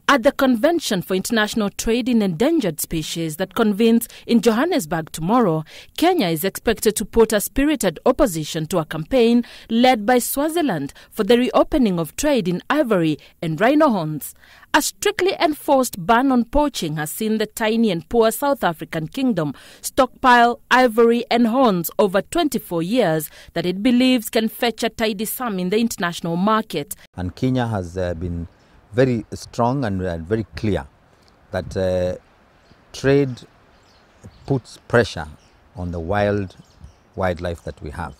At the Convention for International Trade in Endangered Species that convenes in Johannesburg tomorrow, Kenya is expected to put a spirited opposition to a campaign led by Swaziland for the reopening of trade in ivory and rhino horns. A strictly enforced ban on poaching has seen the tiny and poor South African kingdom stockpile ivory and horns over 24 years that it believes can fetch a tidy sum in the international market. And Kenya has been very strong and very clear that trade puts pressure on the wildlife that we have,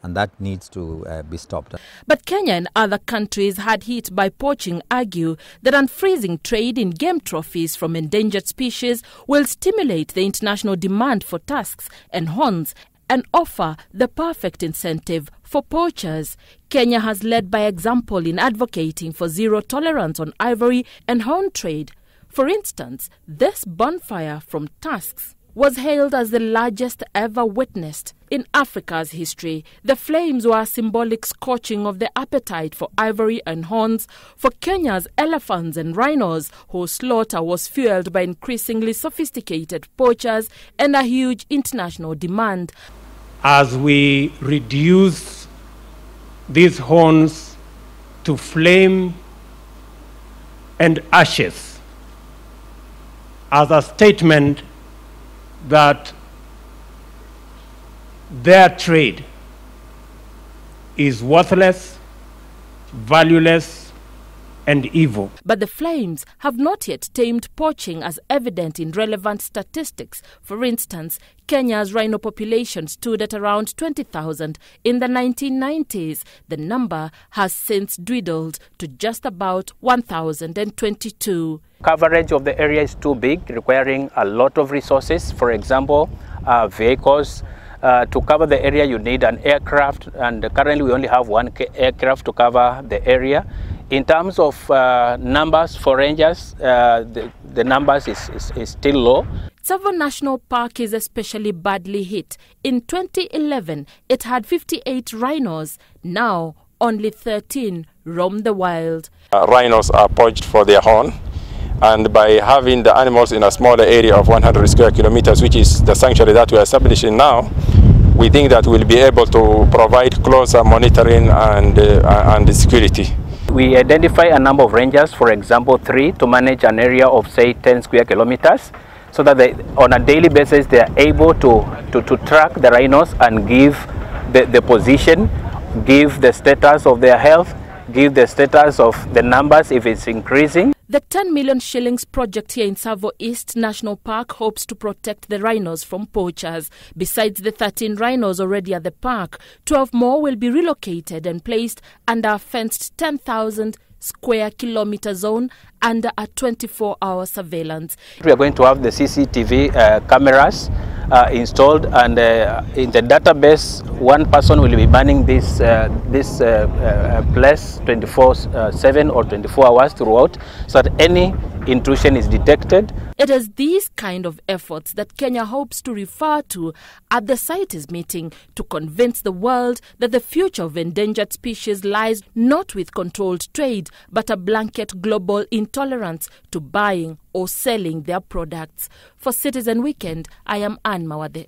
and that needs to be stopped. But Kenya and other countries hard hit by poaching argue that unfreezing trade in game trophies from endangered species will stimulate the international demand for tusks and horns and offer the perfect incentive for poachers. Kenya has led by example in advocating for zero tolerance on ivory and horn trade. For instance, this bonfire from tusks was hailed as the largest ever witnessed in Africa's history. The flames were a symbolic scorching of the appetite for ivory and horns for Kenya's elephants and rhinos, whose slaughter was fueled by increasingly sophisticated poachers and a huge international demand. As we reduce these horns to flame and ashes, as a statement that their trade is worthless, valueless, and evil. But the flames have not yet tamed poaching, as evident in relevant statistics. For instance, Kenya's rhino population stood at around 20,000 in the 1990s. The number has since dwindled to just about 1,022. Coverage of the area is too big, requiring a lot of resources. For example, vehicles. To cover the area, you need an aircraft, and currently we only have one aircraft to cover the area. In terms of numbers for rangers, the numbers is still low. Tsavo National Park is especially badly hit. In 2011, it had 58 rhinos. Now, only 13 roam the wild. Rhinos are poached for their horn, and by having the animals in a smaller area of 100 square kilometers, which is the sanctuary that we are establishing now, we think that we'll be able to provide closer monitoring and security. We identify a number of rangers, for example 3, to manage an area of say 10 square kilometers, so that on a daily basis they are able to track the rhinos and give the position, give the status of their health, give the status of the numbers if it's increasing. The 10 million shillings project here in Tsavo East National Park hopes to protect the rhinos from poachers. Besides the 13 rhinos already at the park, 12 more will be relocated and placed under a fenced 10,000 square kilometer zone under a 24-hour surveillance. We are going to have the CCTV cameras installed, and in the database, one person will be manning this place 24/7 or 24 hours throughout, so that any intrusion is detected. It is these kind of efforts that Kenya hopes to refer to at the CITES meeting to convince the world that the future of endangered species lies not with controlled trade, but a blanket global intolerance to buying or selling their products. For Citizen Weekend, I am Anne Mawathe.